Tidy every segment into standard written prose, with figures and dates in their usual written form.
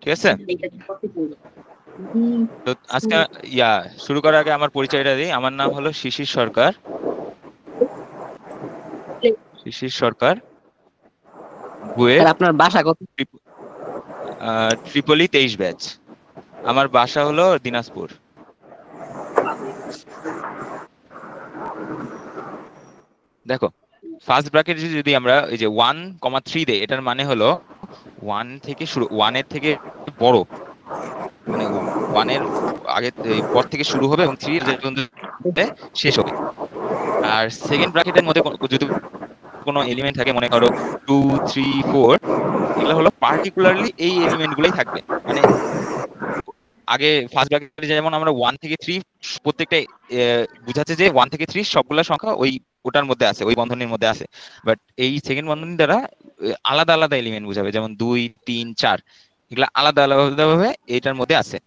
ঠিক আছে? তো আজকে শুরু করার আগে আমার পরিচয়টা দিই। আমার নাম হলো শিশির সরকার। শিশির সরকার, বুয়েট, আর আপনার বাসা কত? Tripoli 23 batch. আমার বাসা হলো দিনাজপুর। দেখো, ফার্স্ট ব্র্যাকেট যদি আমরা এই যে 1,3 দেই, এটার মানে হলো ওয়ান এর থেকে বড়, মানে ওয়ানের আগে পর থেকে শুরু হবে এবং 3 পর্যন্ত শেষ হবে। আর সেকেন্ড ব্র্যাকেটের মধ্যে যদি কোনো এলিমেন্ট থাকে, মনে করো 2, 3, 4, এগুলো হলো পার্টিকুলারলি এই এলিমেন্ট গুলোই থাকবে। মানে আগে ফার্স্ট ব্র্যাকেটে যেমন আমরা 1 থেকে 3 প্রত্যেকটা বুঝাচ্ছে যে 1 থেকে 3 সবগুলা সংখ্যা ওটার মধ্যে আছে, ওই বন্ধনীর মধ্যে আছে। বাট এই সেকেন্ড বন্ধনী দ্বারা আলাদা আলাদা এলিমেন্ট বুঝাবে, যেমন 2, 3, 4, এগুলা আলাদা আলাদা ভাবে এটার মধ্যে আছে।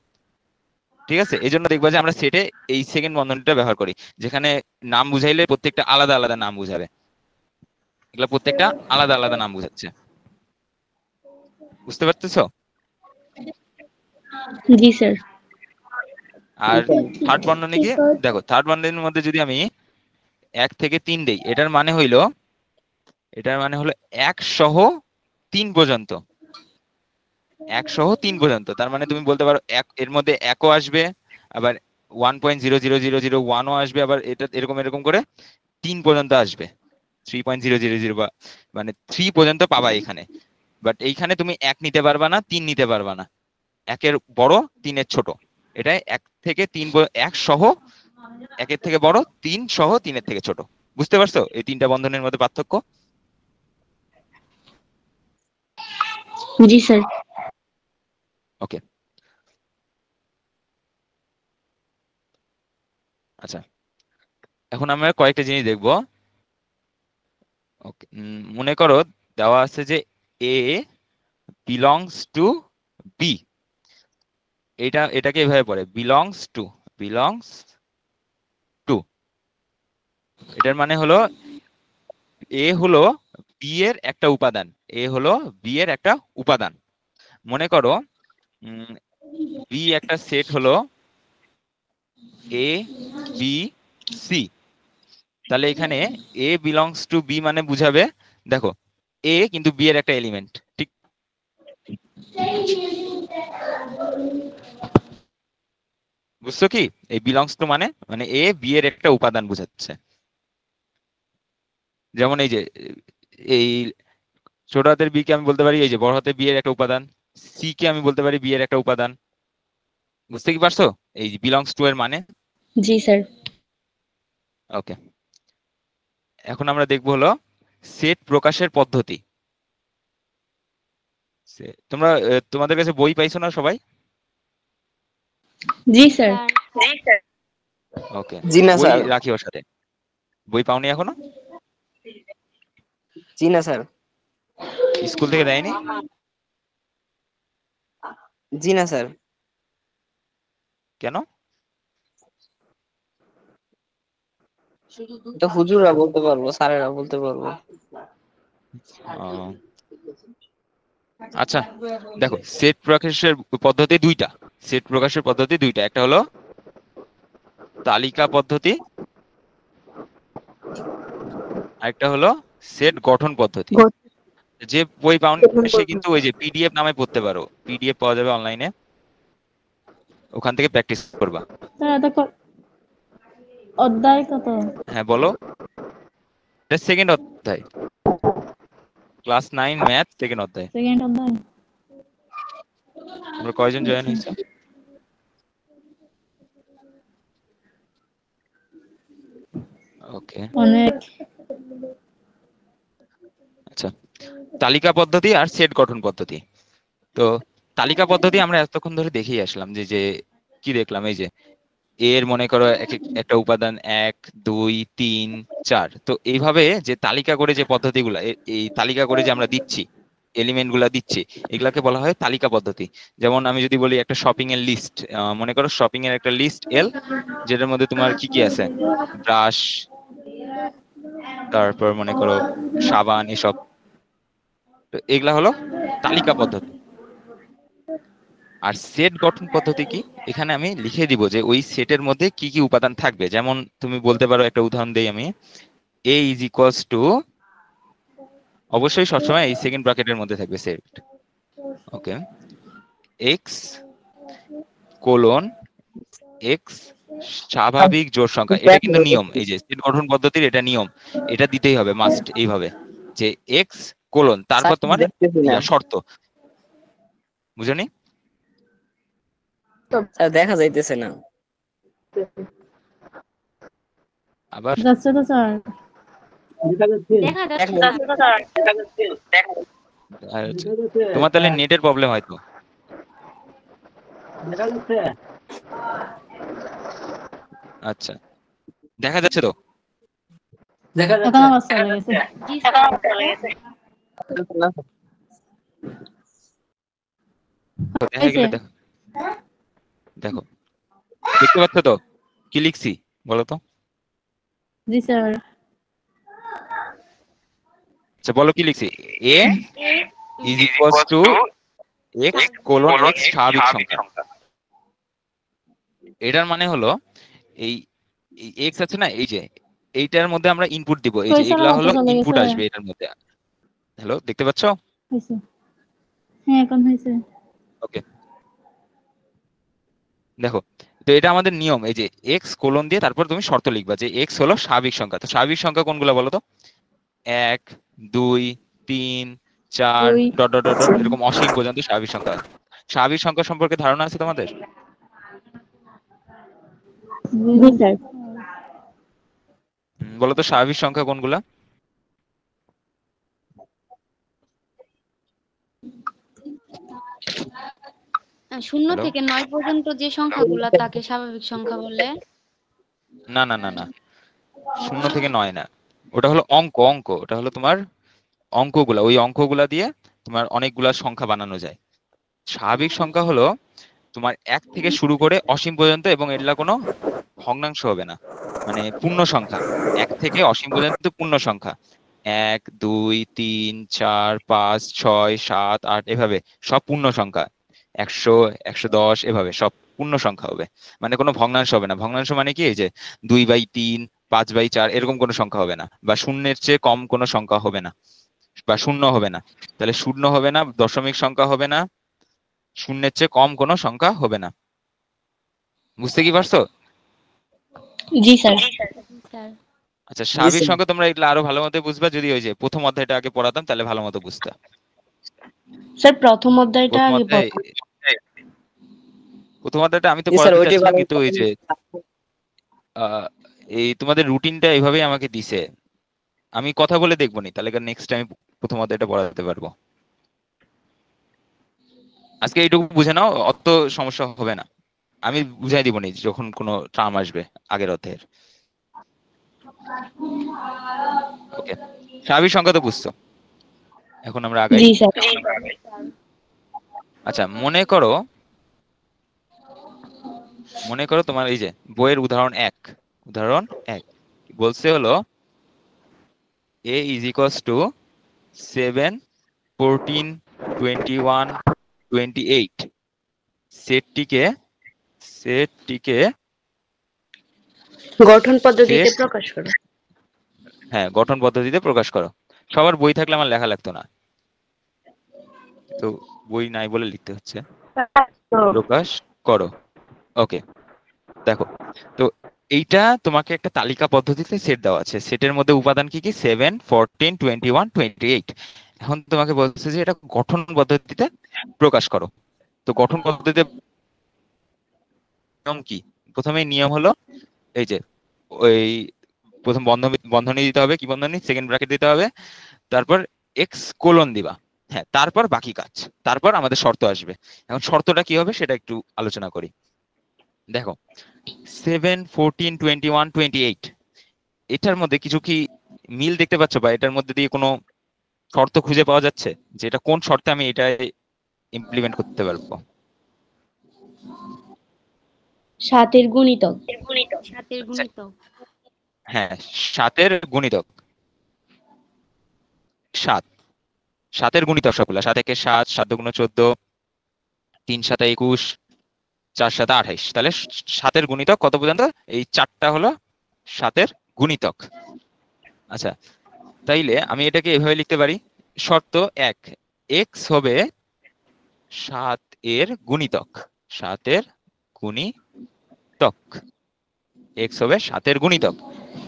ঠিক আছে? এই জন্য দেখবা যে আমরা সেটে এই সেকেন্ড বন্ধনীটা ব্যবহার করি, যেখানে নাম বুঝাইলে প্রত্যেকটা আলাদা আলাদা নাম বুঝাবে। এগুলা প্রত্যেকটা আলাদা আলাদা নাম বুঝাচ্ছে। বুঝতে পারতেছো? জি স্যার। আর থার্ড বন্ধনী কি? দেখো, থার্ড বন্ধনীর মধ্যে যদি আমি 1 থেকে 3 দেই, এটার মানে হলো 1 সহ 3 পর্যন্ত। 1 সহ 3 পর্যন্ত, তার মানে তুমি বলতে পারো এর মধ্যে একও আসবে, আবার 1.00001ও আসবে, আবার এটা এরকম এরকম করে 3 পর্যন্ত আসবে। 3.000 বা মানে 3 পর্যন্ত পাবা এখানে। বাট এইখানে তুমি 1 নিতে পারবা না, 3 নিতে পারবা না। 1-এর বড়, 3-এর ছোট। এটাই 1 থেকে 3, 1-এর থেকে বড়, 3 সহ 3-এর থেকে ছোট। বুঝতে পারছো এই 3টা বন্ধনের মধ্যে পার্থক্য? জি স্যার। ওকে, আচ্ছা, এখন আমরা কয়েকটা জিনিস দেখবো। ওকে, মনে করো দেওয়া আছে যে এ বিলংস টু বি। এটাকে এভাবে পড়ে, বিলংস টু। এটার মানে হলো এ হলো বি এর একটা উপাদান। এ হলো বি এর একটা উপাদান। মনে করো বি একটা সেট হলো এ, বি, সি। তাহলে এখানে এ বিলংস টু বি মানে বুঝাবে, দেখো, এ কিন্তু বি এর একটা এলিমেন্ট, ঠিক? বুঝছো কি? এই বিলংস টু মানে মানে এ বি এর একটা উপাদান বুঝাচ্ছে। যেমন এই যে এই ছোট হাতের বি কে আমি বলতে পারি এই যে বড় হাতের বি এর একটা উপাদান, সি কে আমি বলতে পারি বি এর একটা উপাদান। বুঝতে কি পারছো এই বিলংস টু এর মানে? জি স্যার। ওকে, এখন আমরা দেখবো হলো সেট প্রকাশের পদ্ধতি। তোমরা তোমাদের কাছে বই পাইছো না সবাই? জি স্যার। ওকে, জি না বই স্যার। রাখি ওর সাথে। বই পাওনি এখনো? জি না স্যার। স্কুল থেকে দেয়নি? জি না স্যার। কেন? এটা হুজুররা বলতে পারবো, স্যারেরা বলতে পারবো। ও, আচ্ছা, দেখো, সেট প্রকাশের পদ্ধতি দুইটা। সেট প্রকাশের পদ্ধতি দুইটা, একটা হলো তালিকা পদ্ধতি, আরেকটা হলো সেট গঠন পদ্ধতি। যে বই পাওনি সে কিন্তু ওই যে পিডিএফ নামে পড়তে পারো, পিডিএফ পাওয়া যাবে অনলাইনে, ওখান থেকে প্র্যাকটিস করবা। স্যার এটা অধ্যায় কত? হ্যাঁ বলো। এটা সেকেন্ড অধ্যায়, ক্লাস 9 ম্যাথ সেকেন্ড অধ্যায়। সেকেন্ড অধ্যায়। তোমরা কয়জন জয়েন আচ্ছা। হয়েছে? ওকে, অনেক। আচ্ছা, তালিকা পদ্ধতি আর সেট গঠন পদ্ধতি। তো তালিকা পদ্ধতি আমরা এতক্ষণ ধরে দেখেই আসলাম, যে যে কি দেখলাম, এই যে এর মনে করো একটা উপাদান 1, 2, 3, 4, তো এইভাবে যে তালিকা করে যে পদ্ধতিগুলা, এই তালিকা করে যে আমরা দিচ্ছি, এলিমেন্ট গুলা দিচ্ছি, এগুলাকে বলা হয় তালিকা পদ্ধতি। যেমন আমি যদি বলি একটা শপিং এর লিস্ট, মনে করো শপিং এর একটা লিস্ট এল, যেটার মধ্যে তোমার কি কি আছে, ব্রাশ, তারপর মনে করো সাবান, এসব। তো এগুলা হলো তালিকা পদ্ধতি। আর সেট গঠন পদ্ধতি কি, এখানে আমি লিখে দিব যে ওই সেটের মধ্যে কি কি উপাদান থাকবে। যেমন তুমি বলতে পারো, একটা উদাহরণ দেই আমি, এ ইজ ইকুয়ালস টু, অবশ্যই সবসময় এই সেকেন্ড ব্র্যাকেটের মধ্যে থাকবে সেট, ওকে, এক্স কোলন এক্স স্বাভাবিক জোড় সংখ্যা। এটা কিন্তু নিয়ম, এই যে সেট গঠন পদ্ধতির এটা নিয়ম, এটা দিতেই হবে মাস্ট, এইভাবে যে এক্স কোলন স্যার তারপর তোমার দেখতেছি না, শর্ত, বুঝনি? স্যার দেখা যাইতেছে না। আবার যাচ্ছে তো স্যার, দেখা এক যাচ্ছে মিনিট, স্যার। আচ্ছা, তোমার তাহলে নেটের প্রবলেম হয়তো। আচ্ছা, দেখা যাচ্ছে তো? এখন আবার চলে গেছে। জি স্যার। তো দেখা হয়েছে? গেলে দেখো, দেখো দেখতে পাচ্ছ তো কি লিখছি, বলো তো? জি স্যার। আচ্ছা বলো কি লিখছি, A is equals to X colon X স্বাভাবিক সংখ্যা। এটার মানে হলো এই এক্স আছে না, এই যে এইটার মধ্যে আমরা ইনপুট দিব, এই যে হয়েছে, এগুলা আমার তো হলো চলে ইনপুট গেছে। আসবে এটার মধ্যে। হ্যালো, দেখতে পাচ্ছ? হয়েছে, হ্যাঁ এখন হয়েছে। ওকে, দেখো, তো এটা আমাদের নিয়ম, এই যে এক্স কোলন দিয়ে তারপর তুমি শর্ত লিখবা যে এক্স হলো স্বাভাবিক সংখ্যা। তো স্বাভাবিক সংখ্যা কোনগুলো বলো তো? 1 2 3 4 দুই, ডট ডট ডট ডট এরকম অসীম পর্যন্ত স্বাভাবিক সংখ্যা। স্বাভাবিক সংখ্যা সম্পর্কে ধারণা আছে তোমাদের? জি স্যার। বলো তো স্বাভাবিক সংখ্যা কোনগুলা? শূন্য হ্যালো, থেকে 9 পর্যন্ত যে সংখ্যাগুলো তাকে স্বাভাবিক সংখ্যা বলে। না না না না, 0 থেকে 9 না, ওটা হলো অঙ্ক, অঙ্ক ওটা হলো তোমার অঙ্কগুলা, ওই অঙ্কগুলা দিয়ে তোমার অনেকগুলা সংখ্যা বানানো যায়। স্বাভাবিক সংখ্যা হলো তোমার 1 থেকে শুরু করে অসীম পর্যন্ত, এবং এগুলা কোনো ভগ্নাংশ হবে না, মানে পূর্ণ সংখ্যা। 1 থেকে অসীম পর্যন্ত পূর্ণ সংখ্যা, 1 2 3 4 5 6 7 8 এভাবে সব পূর্ণ সংখ্যা, 100 110 এভাবে সব পূর্ণ সংখ্যা হবে, মানে কোনো ভগ্নাংশ হবে না। ভগ্নাংশ মানে কি, এই যে 2/3 5/4 এরকম কোনো সংখ্যা হবে না, বা শূন্যের চেয়ে কম কোনো সংখ্যা হবে না, বা শূন্য হবে না। তাহলে শূন্য হবে না, দশমিক সংখ্যা হবে না, শূন্যের চেয়ে কম কোনো সংখ্যা হবে না। বুঝতে কি পারছো? জি স্যার। জি স্যার। আচ্ছা, জি স্বাভাবিক স্যার। সংখ্যা তোমরা এগুলো আরো ভালো মতো বুঝবা যদি ওই যে প্রথম অধ্যায়টা আগে পড়াতাম, তাহলে ভালো মতো বুঝতা। স্যার প্রথম অধ্যায়টা প্রথম আগে অধ্যায়, প্রথম অধ্যায়টা আমি তো জি স্যার, পড়াতে ওইটাই চাচ্ছিলাম, ভালো। কিন্তু ওই যে আহ, এই তোমাদের রুটিনটা এইভাবেই আমাকে দিছে, আমি কথা বলে দেখবো নি, তাহলে নেক্সট টাইম প্রথম অধ্যায়টা পড়াতে পারবো। আজকে এইটুকু বুঝে নাও, অত সমস্যা হবে না, আমি বুঝাই দিব নি যখন কোনো টার্ম আসবে আগের অধ্যায়ের। ওকে, স্বাভাবিক সংখ্যা তো বুঝছো, এখন আমরা আগাই। জি স্যার। আচ্ছা, মনে করো তোমার এই যে বইয়ের উদাহরণ 1, উদাহরণ 1 বলছে হলো a ইজ ইকুয়ালস টু 7 14 21 28, সেটটিকে সেটটিকে গঠন পদ্ধতিতে সেট, প্রকাশ করো। হ্যাঁ গঠন পদ্ধতিতে প্রকাশ করো। সবার বই থাকলে আমার লেখা লাগতো না, তো বই নাই বলে লিখতে হচ্ছে, প্রকাশ করো। ওকে, দেখো, তো এইটা তোমাকে একটা তালিকা পদ্ধতিতে সেট দেওয়া আছে, সেটের মধ্যে উপাদান কি কি, 7 14 21 28। এখন তোমাকে বলছে যে এটা গঠন পদ্ধতিতে প্রকাশ করো। তো গঠন পদ্ধতিতে নিয়ম কি? প্রথমে নিয়ম হলো এই যে ওই প্রথম বন্ধনী দিতে হবে, কি বন্ধনী, সেকেন্ড ব্র্যাকেট দিতে হবে, তারপর এক্স কোলন দিবা, হ্যাঁ, তারপর বাকি কাজ, তারপর আমাদের শর্ত আসবে। এখন শর্তটা কি হবে সেটা একটু আলোচনা করি। দেখো, 7 14 21 28 এটার মধ্যে কিছু কি মিল দেখতে পাচ্ছ, বা এটার মধ্যে দিয়ে কোনো শর্ত খুঁজে পাওয়া যাচ্ছে যে এটা কোন শর্তে আমি এটা ইমপ্লিমেন্ট করতে পারবো? 7 এর গুণিতক। 7 এর আচ্ছা, গুণিতক। হ্যাঁ, 7 গুণিতক, 7 7 গুণিতক সবগুলা, 7 একে 7, 7 দুগুণ 14, 3 7 21, 4 7 28। তাহলে 7-এর গুণিতক কত পর্যন্ত? এই 4টা হলো 7-এর গুণিতক। আচ্ছা, তাইলে আমি এটাকে এভাবে লিখতে পারি, শর্ত 1, x হবে 7-এর গুণিতক, 7-এর গুণিতক, x হবে 7-এর গুণিতক।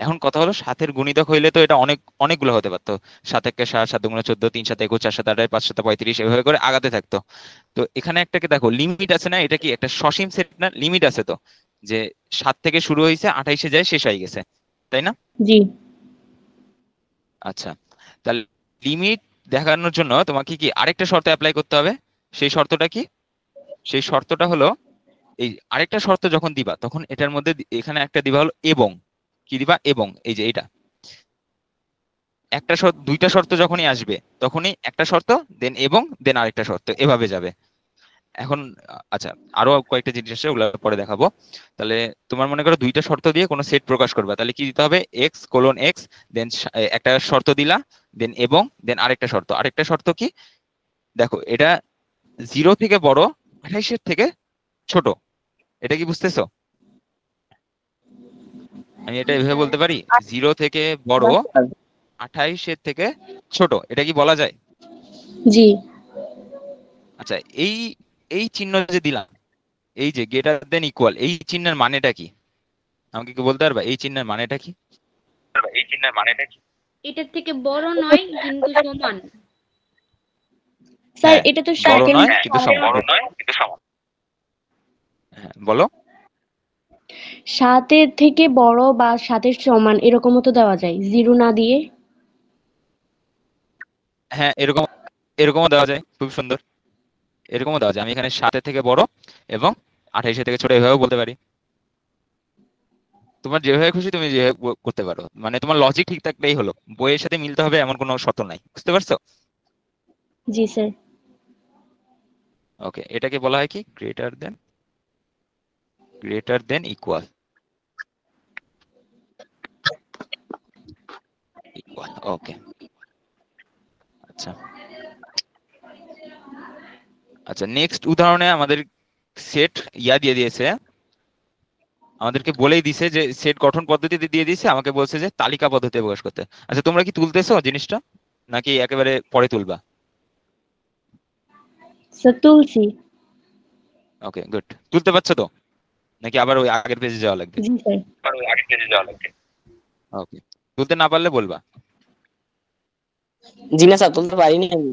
এখন কথা হলো 7-এর গুণিতক হইলে তো এটা অনেকগুলো হতে পারতো, 7 1 7, 7 2 14, 3 7 21, 4 7 28, 5 7 35, এভাবে করে আগাতে থাকতো। তো এখানে একটাকে দেখো লিমিট আছে না, এটা কি একটা সসীম সেট না? লিমিট আছে তো, যে 7 থেকে শুরু হয়েছে 28-এ যায় শেষ হয়ে গেছে, তাই না? জি আচ্ছা, তাহলে লিমিট দেখানোর জন্য তোমাকে কি আরেকটা শর্ত অ্যাপ্লাই করতে হবে। সেই শর্তটা কি? সেই শর্তটা হলো, এই আরেকটা শর্ত যখন দিবা তখন এটার মধ্যে এখানে একটা দিবা হলো এবং। কি দিবা? এবং। এই যে এটা একটা শর্ত, দুইটা শর্ত যখনই আসবে তখনই একটা শর্ত, দেন এবং, দেন আরেকটা শর্ত, এভাবে যাবে। এখন আচ্ছা, আরো কয়েকটা জিনিস আছে, ওগুলো পরে দেখাবো। তাহলে তোমার মনে করো দুইটা শর্ত দিয়ে কোনো সেট প্রকাশ করবা, তাহলে কি দিতে হবে? এক্স কোলন এক্স, দেন একটা শর্ত দিলা, দেন এবং, দেন আরেকটা শর্ত। আরেকটা শর্ত কি? দেখো এটা 0 থেকে বড়, 28-এর থেকে ছোট। এটা কি বুঝতেছো? আমি এটা এভাবে বলতে পারি, 0 থেকে বড়, 28-এর থেকে ছোট, এটা কি বলা যায়? জি আচ্ছা, এই এই চিহ্ন যে দিলাম, এই যে গ্রেটার দেন ইকুয়াল, এই চিহ্নের মানেটা কি? আমাকে কি বলতে পারবা এই চিহ্নের মানেটা কি? এই চিহ্নের মানেটা কি? এটার থেকে বড় নয় কিন্তু সমান। স্যার, হ্যাঁ, এটা তো বড় সাতের নয় কিন্তু সমান। বড় নয় কিন্তু সমান। হ্যাঁ, বলো। 7-এর থেকে বড় বা 7-এর সমান এরকমও তো দেওয়া যায়, 0 না দিয়ে। হ্যাঁ, এরকমও দেওয়া যায়, খুব সুন্দর। এরকমও দেওয়া যায়, আমি এখানে 7-এর থেকে বড় এবং 28-এর থেকে ছোট, এভাবেও বলতে পারি। তোমার যেভাবে খুশি তুমি যেভাবে করতে পারো, মানে তোমার লজিক ঠিক থাকলেই হলো, বইয়ের সাথে মিলতে হবে এমন কোনো শর্ত নাই, বুঝতে পারছো? জি স্যার। ওকে, এটাকে বলা হয় কি? Greater than equal. ইকুয়াল, ওকে। আচ্ছা আচ্ছা, নেক্সট উদাহরণে আমাদের সেট দিয়ে দিয়েছে, আমাদেরকে বলেই দিছে যে সেট গঠন পদ্ধতিতে দিয়ে দিছে, আমাকে বলছে যে তালিকা পদ্ধতিতে প্রকাশ করতে। আচ্ছা, তোমরা কি তুলতেছো জিনিসটা নাকি একেবারে পরে তুলবা? স্যার তুলছি। ওকে, গুড। তুলতে পারছো তো, নাকি আবার ওই আগের পেজে যাওয়া লাগবে? জি স্যার। আবার ওই আগের পেজে যাওয়া লাগবে। ওকে, তুলতে না পারলে বলবা। জি না স্যার, তুলতে পারিনি আমি।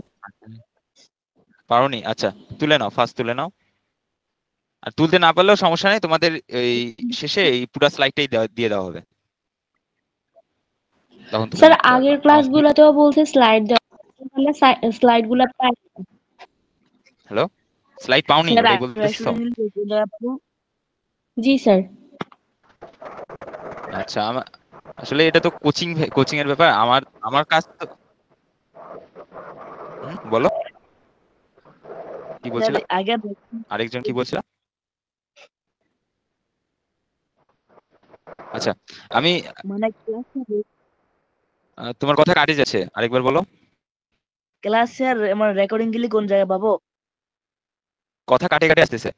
পারোনি? আচ্ছা, তুলে নাও, ফার্স্ট তুলে নাও। আর তুলতে না পারলেও সমস্যা নেই, তোমাদের এই শেষে এই পুরো স্লাইডটাই দিয়ে দেওয়া হবে, তখন তুলে স্যার, নিতে পারবা। আগের ক্লাসগুলোতেও বলছে স্লাইড দেওয়া, আমরা স্লাইড গুলো পাই। হ্যালো, স্লাইড পাওনি স্যার, ওটাই বলতেছো? জি স্যার। আচ্ছা, আসলে এটা তো কোচিং এর ব্যাপার, আমার আমার কাজ তো। বলো, কি বলছিলা? আরেকজন কি বলছিলা? আচ্ছা, আমি তোমার কথা কাটে যাচ্ছে, আরেকবার বলো। ক্লাসের আমার রেকর্ডিং গুলি কোন জায়গায় পাবো? কথা কাটে কাটে আসতেছে।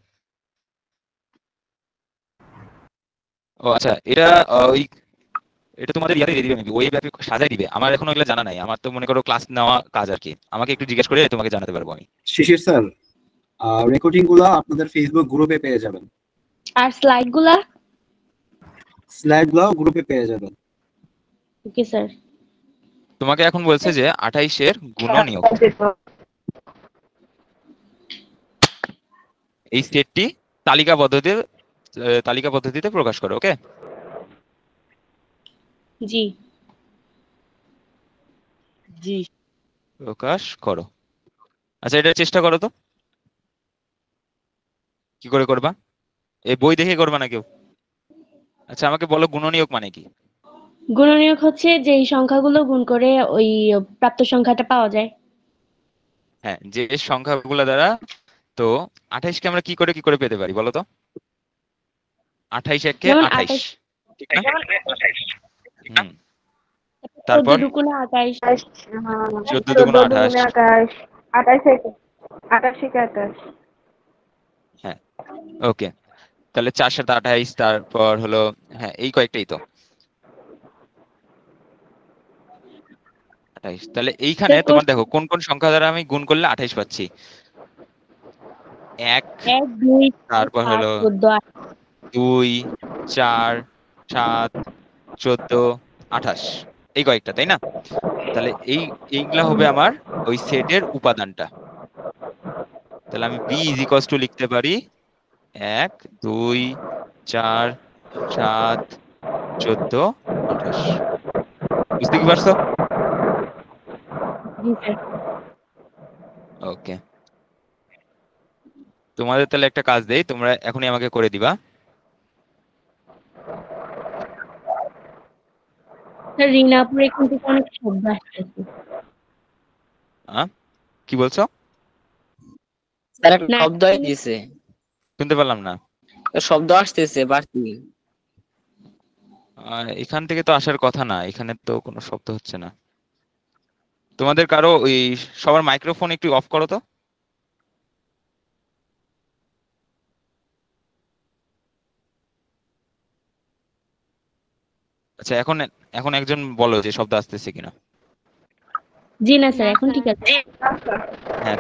ও আচ্ছা, এটা ওই এটা তোমাদের ইয়াতে দিয়ে দিবে, মেবি ওই ব্যাপে সাজাই দিবে, আমার এখন ওইগুলো জানা নাই, আমার তো মনে করো ক্লাস নেওয়া কাজ আর কি, আমাকে একটু জিজ্ঞেস করে তোমাকে জানাতে পারবো আমি। শিশির স্যার, রেকর্ডিং গুলো আপনাদের ফেসবুক গ্রুপে পেয়ে যাবেন, আর স্লাইড গুলা? স্লাইড গুলো গ্রুপে পেয়ে যাবেন। Okay sir. তোমাকে এখন বলছে যে 28-এর গুণনীয়ক, এই সেটটি তালিকা পদ্ধতিতে প্রকাশ করো। ওকে, জি জি প্রকাশ করো। আচ্ছা, এটা চেষ্টা করো তো, কি করে করবা? এই বই দেখে করবা না কেউ? আচ্ছা, আমাকে বলো গুণনীয়ক মানে কি? গুণনীয়ক হচ্ছে যেই সংখ্যাগুলো গুণ করে ওই প্রাপ্ত সংখ্যাটা পাওয়া যায়। হ্যাঁ, যে সংখ্যাগুলো দ্বারা, তো 28-কে আমরা কি করে পেতে পারি বলো তো? 28 একে যেমন 28, 28, ঠিক না? হুম, তারপর 14 দুগুণে 28, 14 দুগুণ 28, 28 28 28 28 হ্যাঁ, ওকে। তাহলে 4 7 28, তারপর হলো হ্যাঁ এই কয়েকটাই তো 28। তাহলে এইখানে স্যার তোমার দেখো কোন কোন সংখ্যা দ্বারা আমি গুণ করলে 28 পাচ্ছি। 1, 1 2 তারপর 7 হলো 14 2 4 7 14 28, এই কয়েকটা, তাই না? তাহলে এইগুলা হবে আমার ওই সেটের উপাদানটা। তাহলে আমি বি ইজ ইকুয়ালস টু লিখতে পারি 1 2 4 7 14 28। বুঝতে কি পারছো? জি স্যার। ওকে, তোমাদের তাহলে একটা কাজ দেই, তোমরা এখনই আমাকে করে দিবা। স্যার রিনাপুর এখান থেকে অনেক শব্দ আসতেছে। কি বলছো? স্যার একটা না শব্দ আসতেছে, শুনতে পারলাম না। শব্দ আসতেছে বাড়তি। এখান থেকে তো আসার কথা না, এখানে তো কোনো শব্দ হচ্ছে না। তোমাদের কারো ওই সবার মাইক্রোফোন একটু অফ করো তো। আচ্ছা, এখন এখন একজন বলো যে শব্দ আসতেছে কিনা। জি না স্যার, না এখন ঠিক স্যার। আছে। হ্যাঁ,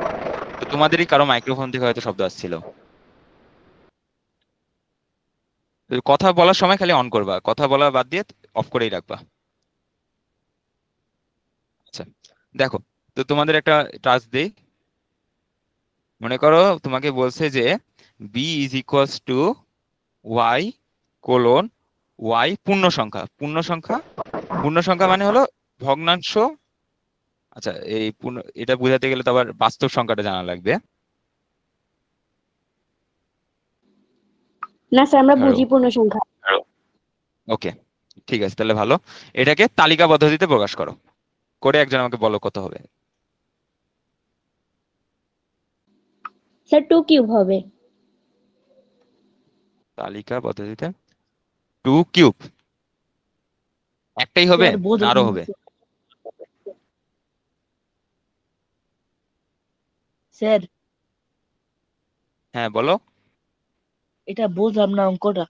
তো তোমাদেরই কারো মাইক্রোফোন থেকে হয়তো শব্দ আসছিল। তো কথা বলার সময় খালি অন করবা, কথা বলা বাদ দিয়ে অফ করেই রাখবা। আচ্ছা, দেখো, তো তোমাদের একটা টাস্ক দেই। মনে করো তোমাকে বলছে যে B is equals to Y colon Y পূর্ণ সংখ্যা। পূর্ণ সংখ্যা, পূর্ণ সংখ্যা মানে হলো ভগ্নাংশ। আচ্ছা, এই পূর্ণ এটা বোঝাতে গেলে তো আবার বাস্তব সংখ্যাটা জানা লাগবে। না স্যার, আমরা হ্যালো, বুঝি পূর্ণ সংখ্যা। ওকে, ঠিক আছে, তাহলে ভালো। এটাকে তালিকা পদ্ধতিতে প্রকাশ করো, করে একজন আমাকে বলো কত হবে। স্যার 2 কিউব হবে। তালিকা পদ্ধতিতে 2 কিউব একটাই হবে স্যার না বুঝলাম আরো না। হবে? স্যার হ্যাঁ বলো। এটা বুঝলাম না অঙ্কটা।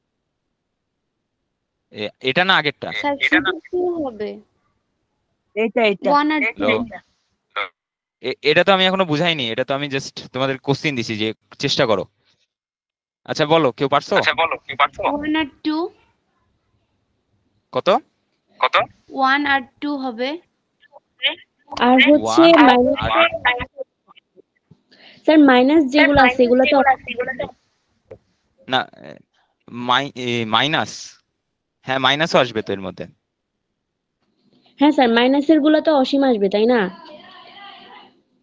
এটা না আগেরটা? স্যার শুধু 2 হবে। এটা এটা 1 আর 2। হ্যালো, এটা তো আমি এখনো বুঝাইনি, এটা তো আমি জাস্ট তোমাদের কোশ্চিন দিছি যে চেষ্টা করো। আচ্ছা বলো, কেউ পারছো? 1 আর 2। কত? 1 আর 2 হবে। আর হচ্ছে 1 মাইনাস, আর স্যার মাইনাস যেগুলো আছে এগুলো তো না, মাইনাস, হ্যাঁ মাইনাসও আসবে তো এর মধ্যে। হ্যাঁ স্যার, মাইনাসের গুলো তো অসীম আসবে তাই না?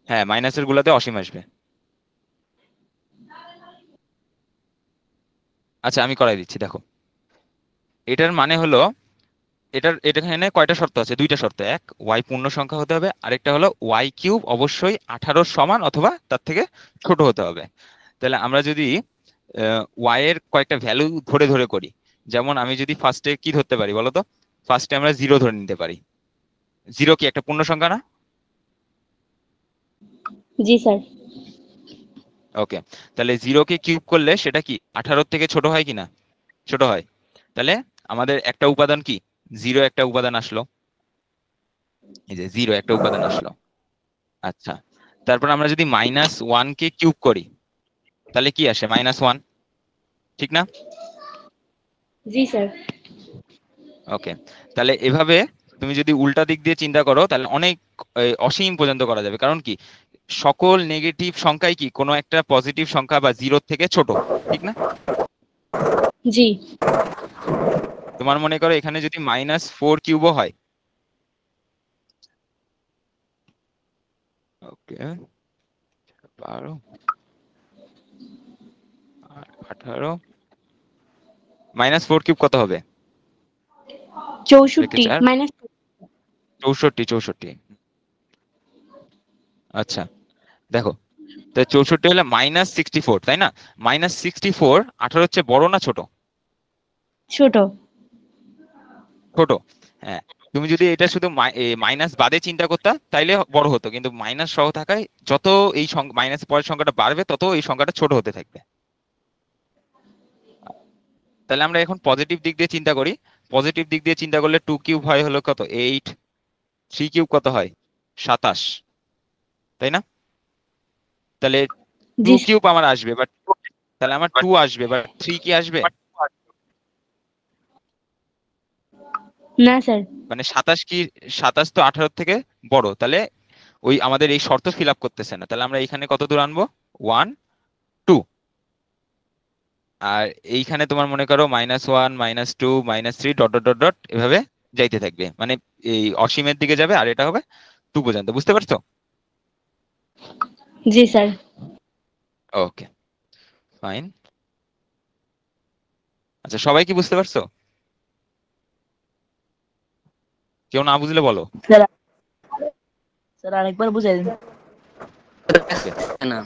হ্যাঁ, মাইনাসের গুলাতে অসীম আসবে। আচ্ছা, আমি করাই দিচ্ছি, দেখো। এটার মানে হলো এখানে কয়টা শর্ত আছে? দুইটা শর্ত। এক, ওয়াই পূর্ণ সংখ্যা হতে হবে, আরেকটা হলো ওয়াই কিউব অবশ্যই 18 সমান অথবা তার থেকে ছোট হতে হবে। তাহলে আমরা যদি ওয়াই এর কয়েকটা ভ্যালু ধরে ধরে করি, যেমন আমি যদি ফার্স্টে কি ধরতে পারি বলো তো? ফার্স্টে আমরা 0 ধরে নিতে পারি। 0 কি একটা পূর্ণ সংখ্যা না? জি স্যার। ওকে, তাহলে 0 কে কিউব করলে সেটা কি 18 থেকে ছোট হয় কিনা? ছোট হয়। তাহলে আমাদের একটা উপাদান কি? 0 একটা উপাদান আসলো, এই যে 0 একটা উপাদান আসলো। আচ্ছা, তারপর আমরা যদি -1 কে কিউব করি তাহলে কি আসে? -1, ঠিক না? জি স্যার। ওকে, তাহলে এভাবে তুমি যদি উল্টা দিক দিয়ে চিন্তা করো তাহলে অনেক অসীম পর্যন্ত করা যাবে। কারণ কি, সকল নেগেটিভ সংখ্যাই কি কোনো একটা পজিটিভ সংখ্যা বা 0 থেকে ছোট, ঠিক না? জি। তোমার মনে করো এখানে যদি -4 কিউবও হয়, ওকে, 12 আর 18, -4 কিউব কত হবে? 64 4 মাইনাস 64। আচ্ছা, দেখো, তাই 64 হলে -64, তাই না? -64 18 হচ্ছে বড় না ছোট? ছোট। ছোট। হ্যাঁ, তুমি যদি এটা শুধু মাইনাস বাদে চিন্তা করতা তাইলে বড় হতো, কিন্তু মাইনাস সহ থাকায় যত এই মাইনাস পরের সংখ্যাটা বাড়বে তত এই সংখ্যাটা ছোট হতে থাকবে। তাহলে আমরা এখন পজিটিভ দিক দিয়ে চিন্তা করি। পজিটিভ দিক দিয়ে চিন্তা করলে 2 কিউব হয় হলো কত 8, 3 কিউব কত হয় 27, তাই না? তাহলে 2 জি কিউব আমার আসবে, বাট তাহলে আমার 2 আসবে, বাট 3 কি আসবে? না স্যার। মানে 27 কি, 27 তো 18 থেকে বড়, তাহলে ওই আমাদের এই শর্ত ফিল আপ করতেছে না। তাহলে আমরা এইখানে কত দূর আনবো 1, 2, আর এইখানে তোমার মনে করো -1, -2, -3 ডট ডট ডট ডট এভাবে যাইতে থাকবে, মানে এই অসীমের দিকে যাবে, আর এটা হবে 2 পর্যন্ত। বুঝতে পারছো? জি স্যার। ওকে, ফাইন। আচ্ছা, সবাই কি বুঝতে পারছো? কেউ না বুঝলে বলো। স্যার স্যার আরেকবার বুঝাই দিন। না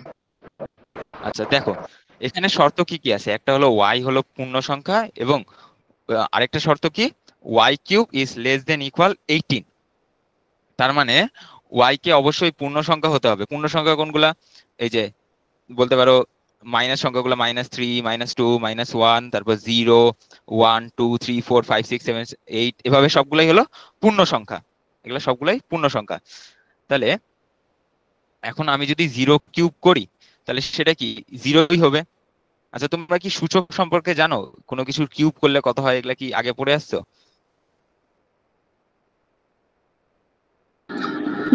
আচ্ছা দেখো, এখানে শর্ত কি কি আছে, একটা হলো y হলো পূর্ণ সংখ্যা, এবং আরেকটা শর্ত কি y cube is less than equal 18। তার মানে y কে অবশ্যই পূর্ণ সংখ্যা হতে হবে। পূর্ণ সংখ্যা কোনগুলা? এই যে বলতে পারো মাইনাস সংখ্যাগুলো -3, -2, -1, তারপর 0, 1, 2, 3, 4, 5, 6, 7, 8, এভাবে সবগুলাই হলো পূর্ণ সংখ্যা। এগুলো সবগুলাই পূর্ণ সংখ্যা। তাহলে এখন আমি যদি 0 কিউব করি তাহলে সেটা কি 0ই হবে। আচ্ছা, তোমরা কি সূচক সম্পর্কে জানো? কোনো কিছু কিউব করলে কত হয়, এগুলা কি আগে পড়ে আসছো?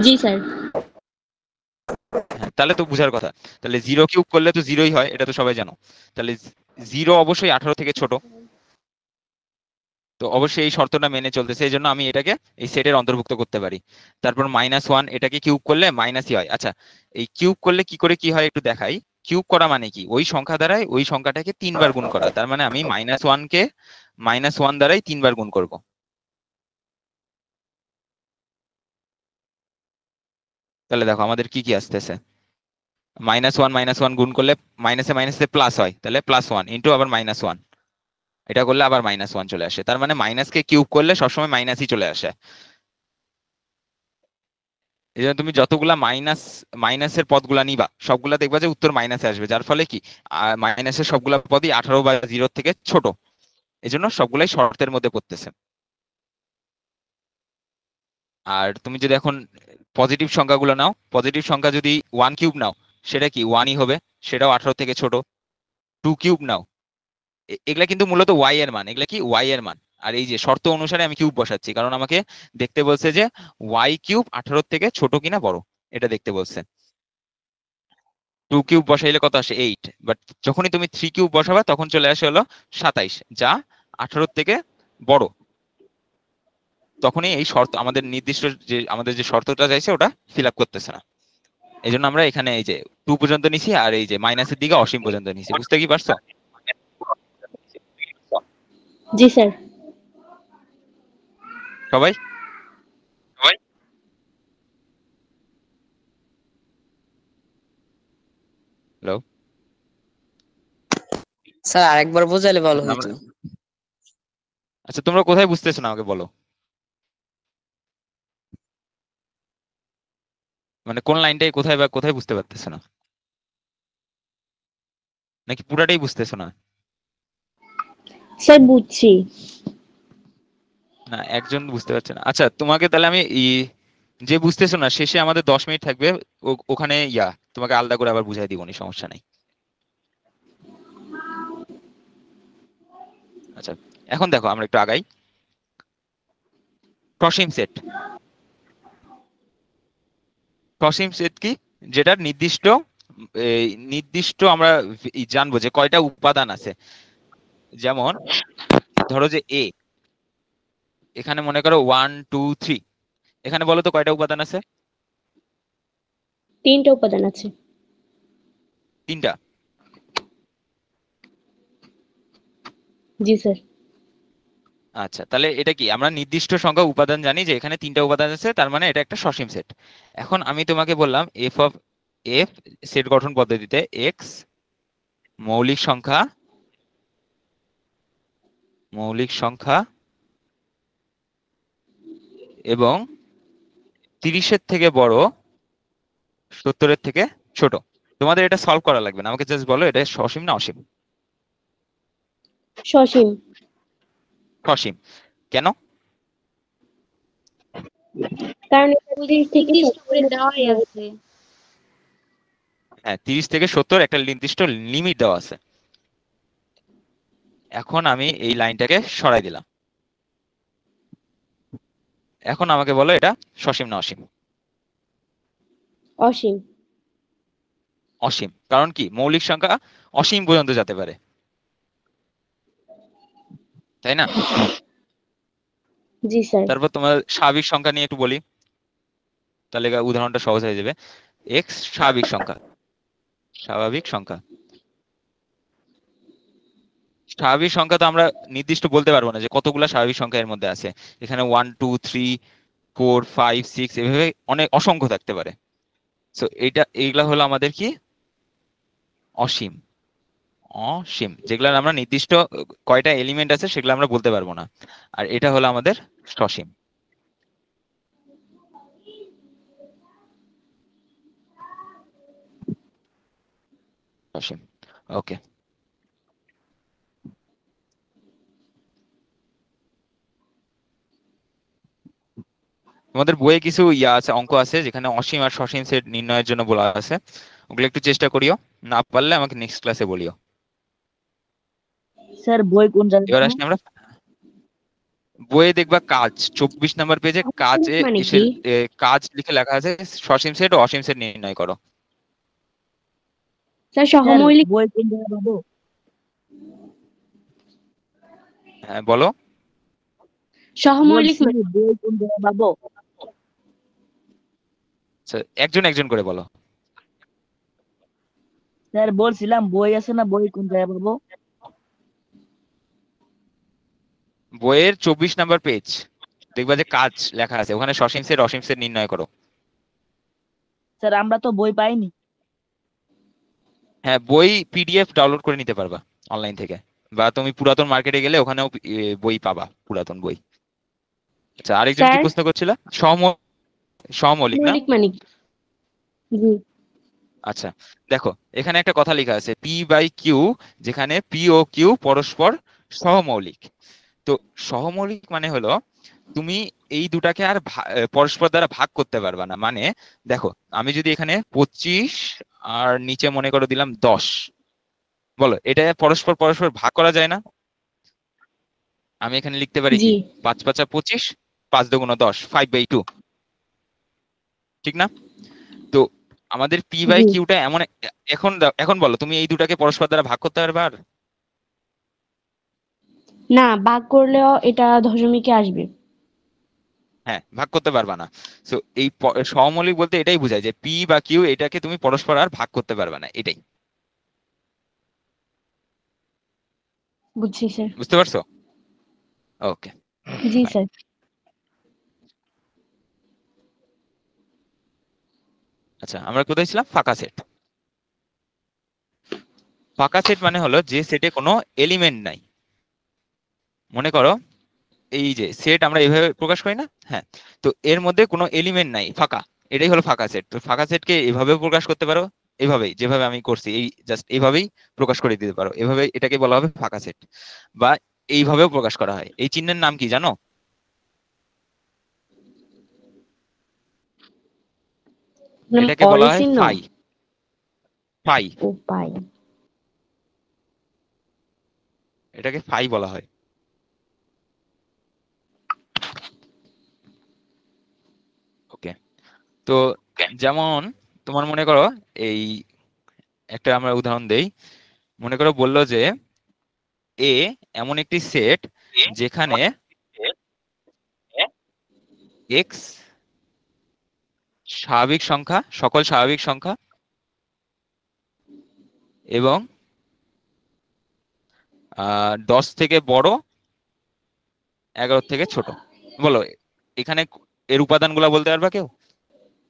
জি স্যার। হ্যাঁ, তাহলে তো বুঝার কথা। তাহলে 0 কিউব করলে তো 0ই হয়, এটা তো সবাই জানো। তাহলে 0 অবশ্যই 18 থেকে ছোট, তো অবশ্যই এই শর্তটা মেনে চলতেছে, এই জন্য আমি এটাকে এই সেটের অন্তর্ভুক্ত করতে পারি। তারপর -1, এটাকে কিউব করলে মাইনাসই হয়। আচ্ছা, এই কিউব করলে কি করে কি হয় একটু দেখাই। কিউব করা মানে কি, ওই সংখ্যা দ্বারাই ওই সংখ্যাটাকে 3 বার গুণ করা। তার মানে আমি -1 কে -1 দ্বারাই 3 বার গুণ করব। তাহলে দেখো আমাদের কি কি আসতেছে। -1 গুণ করলে মাইনাসে মাইনাসে প্লাস হয়, তাহলে +1 ইন্টু আবার -1, এটা করলে আবার -1 চলে আসে। তার মানে মাইনাসকে কিউব করলে সবসময় মাইনাসই চলে আসে। এই জন্য তুমি যতগুলা মাইনাসের পদগুলা নিবা সবগুলা দেখবা যে উত্তর মাইনাসে আসবে, যার ফলে কি মাইনাসের সবগুলা পদই 18 বা 0 থেকে ছোট। এই জন্য সবগুলাই শর্তের মধ্যে পড়তেছে। আর তুমি যদি এখন পজিটিভ সংখ্যাগুলো নাও, পজিটিভ সংখ্যা যদি 1 কিউব নাও সেটা কি 1ই হবে, সেটাও 18 থেকে ছোট। 2 কিউব নাও, এগুলা কিন্তু মূলত ওয়াই এর মান, এগুলা কি ওয়াই এর মান। আর এই যে শর্ত অনুসারে আমি কিউব বসাচ্ছি, কারণ আমাকে দেখতে বলছে যে ওয়াই কিউব 18 থেকে ছোট কিনা বড়, এটা দেখতে বলছে। 2 কিউব বসাইলে কত আসে 8, বাট যখনই তুমি 3 কিউব বসাবা তখন চলে আসে হলো 27, যা 18 থেকে বড়। তখনই এই শর্ত আমাদের নির্দিষ্ট যে আমাদের যে শর্তটা চাইছে ওটা ফিল আপ করতেছে না। এই জন্য আমরা এখানে এই যে 2 পর্যন্ত নিছি, আর এই যে মাইনাসের দিকে অসীম পর্যন্ত নিছি। বুঝতে কি পারছো? জি স্যার। সবাই হ্যালো? স্যার আরেকবার বোঝালে ভালো হইতো। আচ্ছা, তোমরা কোথায় বুঝতেছো না আমাকে বলো, মানে কোন লাইনটাই কোথায় বা কোথায় বুঝতে পারতেছো না, নাকি পুরাটাই বুঝতেছো না? স্যার বুঝছি। না, একজন বুঝতে পারছে না। আচ্ছা, তোমাকে তাহলে আমি যে বুঝতেছো না শেষে আমাদের 10 মিনিট থাকবে, ওখানে তোমাকে আলাদা করে আবার বুঝাই দিবনি, সমস্যা নাই। আচ্ছা, এখন দেখো আমরা একটু আগাই। সসীম সেট, সসীম সেট কি, যেটার নির্দিষ্ট আমরা জানবো যে কয়টা উপাদান আছে। যেমন ধরো যে এখানে মনে করো 1, 2, 3, এখানে বলো তো কয়টা উপাদান আছে? 3টা উপাদান আছে। 3টা। জি স্যার। আচ্ছা, তাহলে এটা কি আমরা নির্দিষ্ট সংখ্যা উপাদান জানি যে এখানে 3টা উপাদান আছে, তার মানে এটা একটা সসীম সেট। এখন আমি তোমাকে বললাম এফ সেট গঠন পদ্ধতিতে এক্স মৌলিক সংখ্যা এবং 30-এর থেকে বড়, 70-এর থেকে ছোট। তোমাদের এটা সলভ করা লাগবে না, আমাকে জাস্ট বলো এটা সসীম না অসীম। সসীম। সসীম কেন? কারণ এটা 30 থেকে নির্দিষ্ট 70 করে এর দেওয়াই মধ্যে আছে। হ্যাঁ 30 থেকে 70 একটা নির্দিষ্ট লিমিট দেওয়া আছে। এখন আমি এই লাইনটাকে সরাই দিলাম। এখন আমাকে বলো এটা সসীম না অসীম? অসীম। অসীম। কারণ কি মৌলিক সংখ্যা অসীম পর্যন্ত যেতে পারে, তাই না? জি স্যার। তারপর তোমার স্বাভাবিক সংখ্যা নিয়ে একটু বলি, তাহলে উদাহরণটা সহজ হয়ে যাবে। এক্স স্বাভাবিক সংখ্যা। স্বাভাবিক সংখ্যা, স্বাভাবিক সংখ্যা তো আমরা নির্দিষ্ট বলতে পারবো না যে কতগুলা স্বাভাবিক সংখ্যা এর মধ্যে আছে। এখানে 1 2 3 4 5 6 এভাবে অনেক অসংখ্য থাকতে পারে। সো এইগুলা হলো আমাদের কি অসীম। অসীম যেগুলা আমরা নির্দিষ্ট কয়টা এলিমেন্ট আছে সেগুলো আমরা বলতে পারবো না। আর এটা হলো আমাদের সসীম। সসীম, ওকে। তোমাদের বইয়ে কিছু আছে, অঙ্ক আছে যেখানে অসীম আর সসীম সেট নির্ণয়ের জন্য বলা আছে। ওগুলো একটু চেষ্টা করিও, না পারলে আমাকে নেক্সট ক্লাসে বলিও। স্যার বই কোন এবার জায়গায়? আসলে আমরা বইয়ে দেখবা কাজ 24 নাম্বার পেজে কাজে মানে এসে কি? কাজ লিখে লেখা আছে সসীম সেট ও অসীম সেট নির্ণয় করো। স্যার স্যার সহমৌলিক। বই কোন জায়গায় পাবো? হ্যাঁ বলো। সহমৌলিক বলছি মানে বই কোন জায়গায় পাবো? আচ্ছা, একজন একজন করে বলো। স্যার বলছিলাম বই আছে না, বই কোন জায়গায় পাবো? বইয়ের 24 নাম্বার পেজ দেখবা যে কাজ লেখা আছে, ওখানে সসীম সেট অসীম সেট নির্ণয় করো। স্যার আমরা তো বই পাইনি। হ্যাঁ বই পিডিএফ ডাউনলোড করে নিতে পারবা অনলাইন থেকে, বা তুমি পুরাতন মার্কেটে গেলে ওখানেও বই পাবা, পুরাতন বই। আচ্ছা আরেকজন কি স্যার প্রশ্ন করছিল? সমমৌলিক না? মৌলিক মানে কি? জি আচ্ছা দেখো এখানে একটা কথা লেখা আছে পি বাই কিউ, যেখানে পি ও কিউ পরস্পর সহমৌলিক। তো সহমৌলিক মানে হলো তুমি এই দুটাকে আর পরস্পর দ্বারা ভাগ করতে পারবা না। মানে দেখো আমি যদি এখানে 25 আর নিচে মনে করো দিলাম 10, বলো এটা পরস্পর পরস্পর ভাগ করা যায় না? আমি এখানে লিখতে পারি জি কি 5 5 25, 5 2 10, 5/2, ঠিক না? তো আমাদের পি বাই জি কিউটা এমন, এখন বলো তুমি এই দুটাকে পরস্পর দ্বারা ভাগ করতে পারবে? আর না, ভাগ করলেও এটা দশমিকে আসবে। হ্যাঁ ভাগ করতে পারবা না। সো এই সহমৌলিক বলতে এটাই বোঝায় যে পি বা কিউ এটাকে তুমি পরস্পর আর ভাগ করতে পারবে না, এটাই। বুঝছি স্যার। বুঝতে পারছো? ওকে জি ফাইন। স্যার। আচ্ছা আমরা কোথায় ছিলাম? ফাঁকা সেট। ফাঁকা সেট মানে হলো যে সেটে কোনো এলিমেন্ট নাই। মনে করো এই যে সেট আমরা এইভাবে প্রকাশ করি না, হ্যাঁ, তো এর মধ্যে কোনো এলিমেন্ট নাই, ফাঁকা, এটাই হলো ফাঁকা সেট। তো ফাঁকা সেটকে এভাবেও প্রকাশ করতে পারো, এভাবেই যেভাবে আমি করছি এই জাস্ট এইভাবেই প্রকাশ করে দিতে পারো, এভাবে এটাকে বলা হবে ফাঁকা সেট। বা এইভাবেও প্রকাশ করা হয়। এই চিহ্নের নাম কি জানো? এটাকে বলা হয় অরিচিহ্ন। ফাই। ফাই, ও পাই। এটাকে ফাই বলা হয়। ওকে। তো যেমন তোমার মনে করো এই একটা আমরা উদাহরণ দেই। মনে করো বললো যে এ এমন একটি সেট যেখানে এক্স স্বাভাবিক সংখ্যা, সকল স্বাভাবিক সংখ্যা, এবং 10 থেকে বড়, 11 থেকে ছোট। বলো এখানে এর উপাদানগুলো বলতে পারবা কেউ?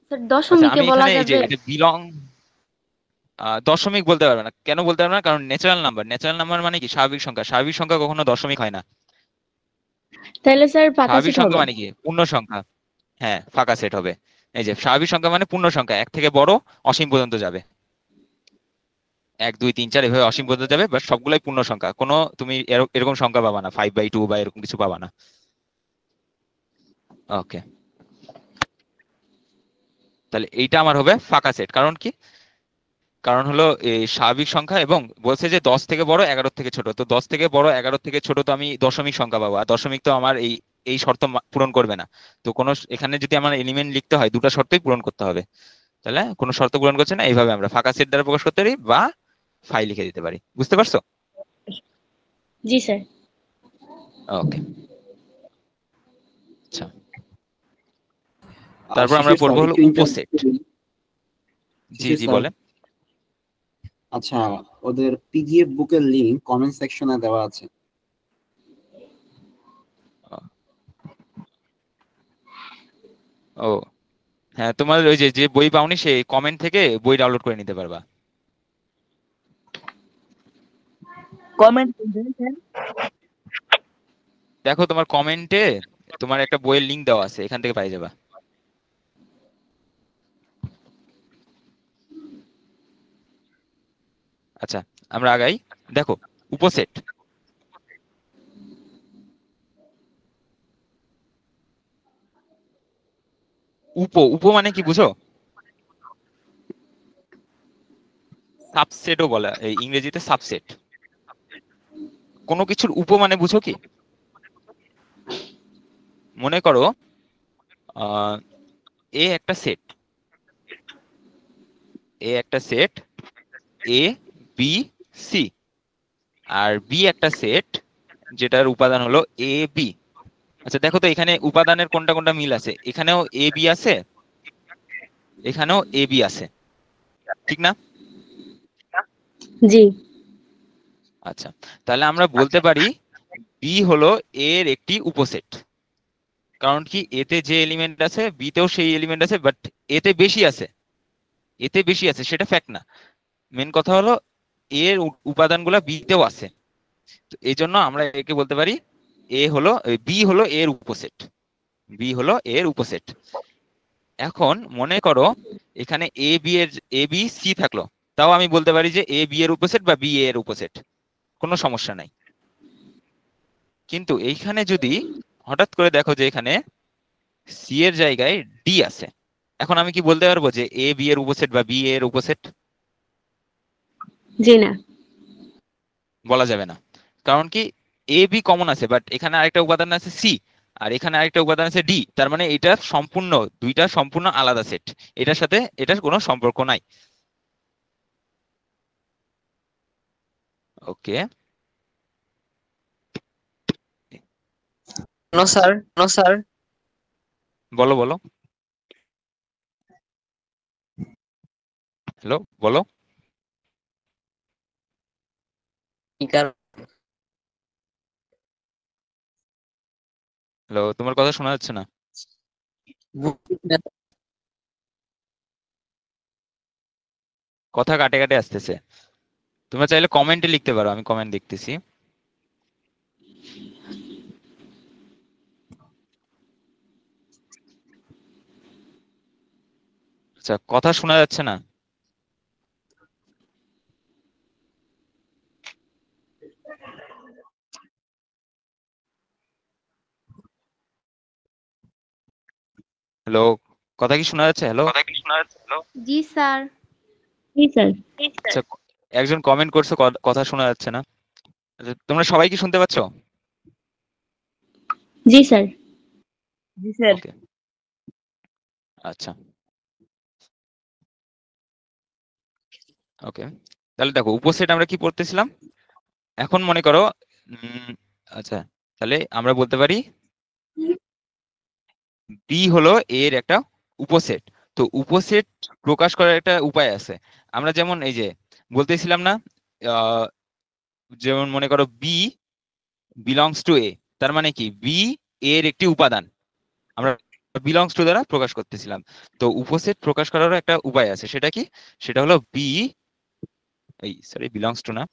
স্যার আচ্ছা দশমিকে আমি বলা এখানে এই যে যাবে? এটা বিলং, দশমিক বলতে পারবে না। কেন বলতে পারবে না? কারণ ন্যাচারাল নাম্বার, ন্যাচারাল নাম্বার মানে কি স্বাভাবিক সংখ্যা, স্বাভাবিক সংখ্যা কখনো দশমিক হয় না। তাহলে স্যার ফাঁকা স্বাভাবিক সেট সংখ্যা হবে। মানে কি পূর্ণ সংখ্যা। হ্যাঁ ফাঁকা সেট হবে। এই যে স্বাভাবিক সংখ্যা মানে পূর্ণ সংখ্যা, এক থেকে বড় অসীম পর্যন্ত যাবে। 1 2 3 4 এভাবে অসীম পর্যন্ত যাবে, বাট সবগুলাই পূর্ণ সংখ্যা, কোনো তুমি এরকম সংখ্যা পাবা না 5/2 বা এরকম কিছু পাবা না। ওকে, তাহলে এইটা আমার হবে ফাঁকা সেট। কারণ কি? কারণ হলো এই স্বাভাবিক সংখ্যা এবং বলছে যে 10 থেকে বড় 11 থেকে ছোট, তো 10 থেকে বড় 11 থেকে ছোট তো আমি দশমিক সংখ্যা পাবো, আর দশমিক তো আমার এই এই শর্ত পূরণ করবে না। তো কোনো এখানে যদি আমার এলিমেন্ট লিখতে হয় দুটো শর্তই পূরণ করতে হবে, তাহলে কোনো শর্ত পূরণ করছে না, এইভাবে আমরা ফাঁকা সেট দ্বারা প্রকাশ করতে পারি বা ফাই লিখে দিতে পারি। বুঝতে পারছো? জি স্যার। ওকে, আচ্ছা, তারপর আমরা শিশির স্যার পড়বো হলো একটু উপসেট। জি শিশির জি স্যার, বলেন। আচ্ছা ওদের পিডিএফ বুকের লিংক কমেন্ট সেকশনে দেওয়া আছে। ও হ্যাঁ, তোমার ওই যে যে বই পাওনি সেই কমেন্ট থেকে বই ডাউনলোড করে নিতে পারবা। কমেন্ট দেখো তোমার কমেন্টে তোমার একটা বইয়ের লিংক দেওয়া আছে, এখান থেকে পাই যাবা। আচ্ছা, আমরা আগাই। দেখো উপসেট, উপ মানে কি বুঝো? সাবসেটও বলে এই ইংরেজিতে, সাবসেট। কোনো কিছুর উপ মানে বুঝো কি? মনে করো আহ এ একটা সেট, এ একটা set A B C, R B একটা সেট যেটার উপাদান হলো এ বি। আচ্ছা দেখো তো এখানে উপাদানের কোনটা কোনটা মিল আছে, এখানেও এ বি আছে, এখানেও এ বি আছে, ঠিক না? জি। আচ্ছা, তাহলে আমরা বলতে পারি বি হলো এর একটি উপসেট। কারণ কি? এতে যে এলিমেন্ট আছে বিতেও সেই এলিমেন্ট আছে, বাট এতে বেশি আছে, এতে বেশি আছে সেটা ফ্যাক্ট না। মেন কথা হলো এর উপাদানগুলা বিতেও আছে। তো এই জন্য আমরা একে বলতে পারি এ হলো বি হলো এর উপসেট, বি হলো এর উপসেট। এখন মনে করো এখানে এ বি সি থাকলো, তাও আমি বলতে পারি যে এ বি এর উপসেট বা বি এর উপসেট, কোনো সমস্যা নাই। কিন্তু এইখানে যদি হঠাৎ করে দেখো যে এখানে সি এর জায়গায় ডি আছে, এখন আমি কি বলতে পারবো যে এ বি এর উপসেট বা বি এর উপসেট? জি না। বলা যাবে না। কারণ কি? এ বি কমন আছে, বাট এখানে আরেকটা উপাদান আছে সি, আর এখানে আরেকটা উপাদান আছে ডি, তার মানে এটা সম্পূর্ণ দুইটা সম্পূর্ণ আলাদা সেট, এটার সাথে এটার কোনো সম্পর্ক নাই। ওকে, নো স্যার, নো স্যার। বলো বলো, হ্যালো বলো। কি কারণ? হ্যালো, তোমার কথা শোনা যাচ্ছে না, কথা কাটে কাটে আসতেছে। তোমরা চাইলে কমেন্টে লিখতে পারো, আমি কমেন্ট দেখতেছি। আচ্ছা, কথা শোনা যাচ্ছে না। হ্যালো, কথা কি শোনা যাচ্ছে? হ্যালো, জি স্যার। জি স্যার। আচ্ছা, একজন কমেন্ট করছে কথা শোনা যাচ্ছে না। আচ্ছা, তোমরা সবাই কি শুনতে পাচ্ছ? জি স্যার। জি স্যার। ওকে, আচ্ছা, ওকে, তাহলে দেখো উপসেট আমরা কি পড়তেছিলাম। এখন মনে করো আচ্ছা, তাহলে আমরা বলতে পারি বি হলো এর একটা উপসেট। তো উপসেট প্রকাশ করার একটা উপায় আছে। আমরা যেমন এই যে বলতেছিলাম না, আহ, যেমন মনে করো বি বিলংস টু এ, তার মানে কি বি এর একটি উপাদান, আমরা বিলংস টু দ্বারা প্রকাশ করতেছিলাম। তো উপসেট প্রকাশ করারও একটা উপায় আছে, সেটা কি? সেটা হলো বি, এই সরি বিলংস টু না,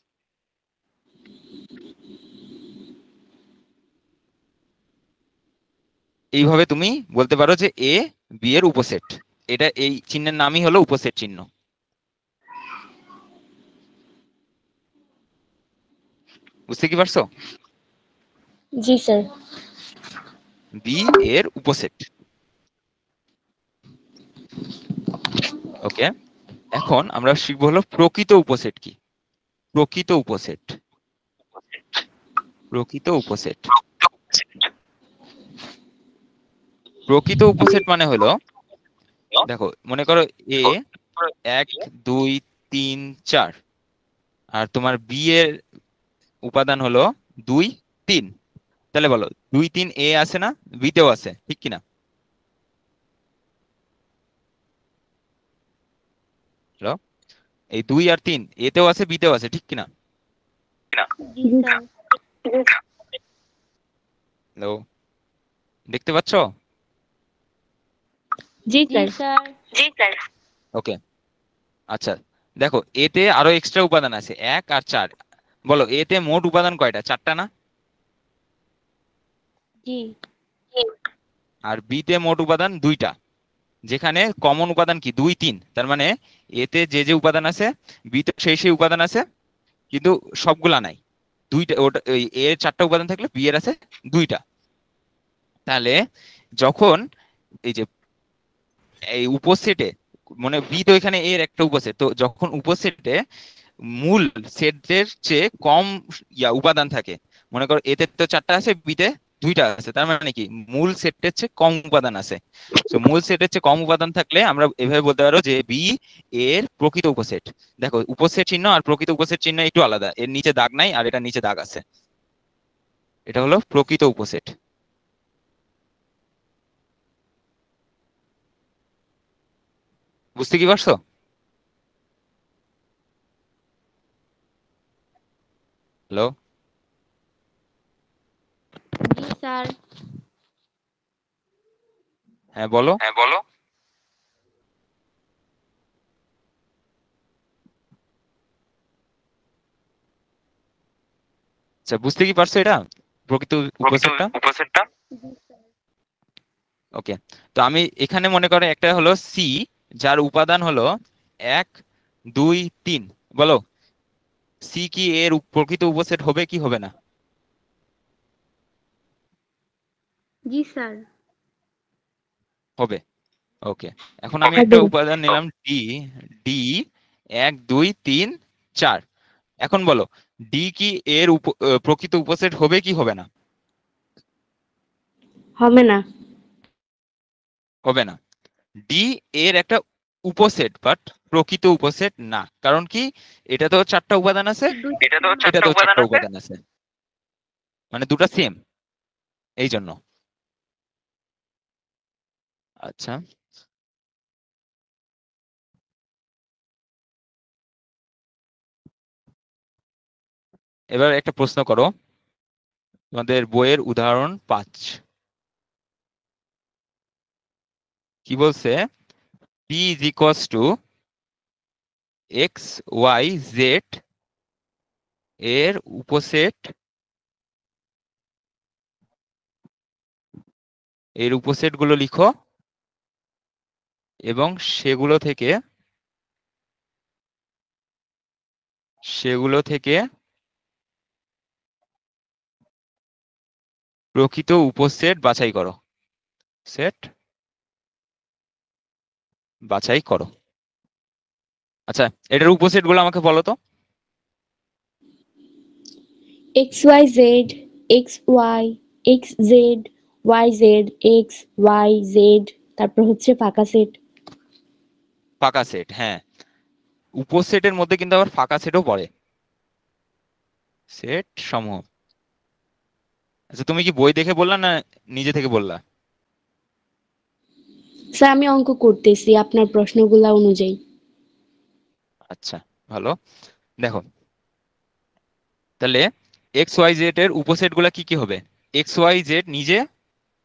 এইভাবে তুমি বলতে পারো যে এ বি এর উপসেট। এটা এই চিহ্নের নামই হলো উপসেট চিহ্ন। বুঝতে কি পারছো? জি স্যার। বি এর উপসেট। ওকে, এখন আমরা শিখবো হলো প্রকৃত উপসেট কি। প্রকৃত উপসেট, প্রকৃত উপসেট, প্রকৃত উপসেট মানে হলো, দেখো মনে করো এ 1 2 3 4 আর তোমার বি এর উপাদান হলো 2 3, তাহলে বলো 2 3 এ আছে না, বি তেও আছে, ঠিক কিনা? হ্যালো, এই 2 আর 3 এতেও আছে বিতেও আছে, ঠিক কিনা? জি স্যার। হ্যালো, দেখতে পাচ্ছ? জি জি স্যার। স্যার। ওকে, আচ্ছা দেখো এতে আরো এক্সট্রা উপাদান আছে 1 আর 4, বলো এতে মোট উপাদান কয়টা? 4টা না? জি। আর বিতে মোট উপাদান 2টা, যেখানে কমন উপাদান কি 2 3, তার মানে এতে যে যে উপাদান আছে বিতে সেই সেই উপাদান আছে, কিন্তু সবগুলা নাই। 2টা, ওটা এর 4টা উপাদান থাকলে বি এর আছে 2টা। তাহলে যখন এই যে এই উপসেটে, মানে বি তো এখানে এর একটা উপসেট, তো যখন উপসেটে মূল সেটের চেয়ে কম উপাদান থাকে, মনে করো এতে তো 4টা আছে বিতে 2টা আছে, তার মানে কি মূল সেটের চেয়ে কম উপাদান আছে। তো মূল সেটের চেয়ে কম উপাদান থাকলে আমরা এভাবে বলতে পারো যে বি এর প্রকৃত উপসেট। দেখো উপসেট চিহ্ন আর প্রকৃত উপসেট চিহ্ন একটু আলাদা, এর নিচে দাগ নাই আর এটা নিচে দাগ আছে, এটা হলো প্রকৃত উপসেট। বুঝতে কি পারছো? হ্যালো, জি স্যার। হ্যাঁ বলো। আচ্ছা বুঝতে কি পারছো এটা প্রকৃত উপসেটটা? ওকে, তো আমি এখানে মনে করো একটা হলো সি, যার উপাদান হলো 1 2 3, বলো সি কি এর প্রকৃত উপসেট হবে কি হবে না? জি স্যার। হবে। ওকে, এখন আমি একটা উপাদান নিলাম ডি, ডি 1 2 3 4, এখন বলো ডি কি এর প্রকৃত উপসেট হবে কি হবে না? হবে না। হবে না। ডি এর একটা উপসেট, বাট প্রকৃত উপসেট না, কারণ কি এটা তো 4টা উপাদান আছে, এটাতেও 4টা উপাদান আছে, মানে দুটো সেম, এই জন্য। আচ্ছা, এবার একটা প্রশ্ন করো, তোমাদের বইয়ের উদাহরণ 5 কি বলছে? p is equals to x y z এর উপসেট, এর উপসেট গুলো লিখো এবং সেগুলো থেকে প্রকৃত উপসেট বাছাই করো। সেট বাছাই করো। আচ্ছা, এটার উপসেট গুলো আমাকে বলো তো। XYZ, XY, XZ, YZ, XYZ, তারপর হচ্ছে ফাঁকা সেট। ফাঁকা সেট, হ্যাঁ, উপসেটের মধ্যে কিন্তু আবার ফাঁকা সেটও পড়ে, সেট সমূহ। আচ্ছা তুমি কি বই দেখে বললা না নিজে থেকে বললা? স্যার আমি অঙ্ক করতেছি আপনার প্রশ্নগুলা অনুযায়ী। আচ্ছা ভালো, দেখো তাহলে এক্স ওয়াই জেড এর উপসেট গুলা কি কি হবে? এক্স ওয়াই জেড নিজে,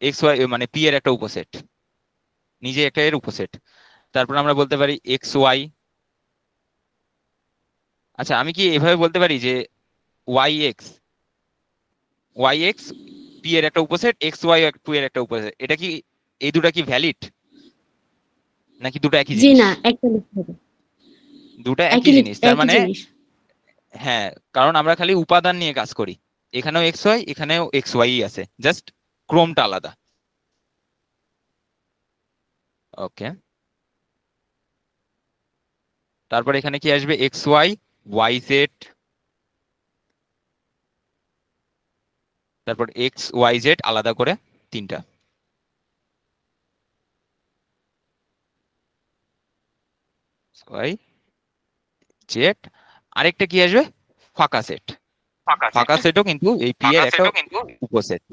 এক্স ওয়াই মানে পি এর একটা উপসেট, নিজে একটা এর উপসেট। তারপর আমরা বলতে পারি এক্স ওয়াই। আচ্ছা আমি কি এভাবে বলতে পারি যে Y X, Y X P এর একটা উপসেট, এক্স ওয়াই টু এর একটা উপসেট, এটা কি এই দুটা কি ভ্যালিড নাকি দুটো একই জি জিনিস? না, একটা লিখতে হবে। দুটা একই জিনিস, তার একই মানে জিনিস। হ্যাঁ, কারণ আমরা খালি উপাদান নিয়ে কাজ করি। এখানেও এক্স ওয়াই, এখানেও এক্স ওয়াই আছে, জাস্ট ক্রমটা আলাদা। ওকে, তারপর এখানে কি আসবে? এক্স ওয়াই, ওয়াই জেড, তারপর এক্স ওয়াই জেড আলাদা করে তিনটা। ওয়াই জেড, আরেকটা কি আসবে? ফাঁকা সেট। ফাঁকা সেটও কিন্তু এই পি এর একটা উপসেট।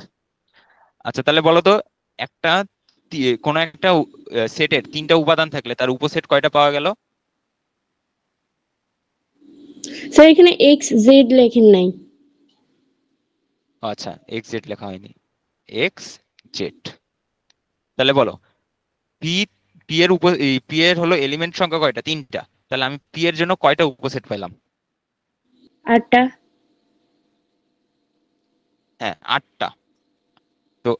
আচ্ছা, তাহলে বলো তো, একটা কোন একটা সেটের তিনটা উপাদান থাকলে তার উপসেট কয়টা পাওয়া গেল? স্যার এখানে এক্স জেড লেখেন নাই। আচ্ছা, এক্স জেড লেখা হয়নি, এক্স জেড। তাহলে বলো, পি পি এর পি এর হলো এলিমেন্ট সংখ্যা কয়টা? তিনটা। তাহলে আমি পি এর জন্য কয়টা উপসেট পেলাম? 8টা। হ্যাঁ, 8টা। তো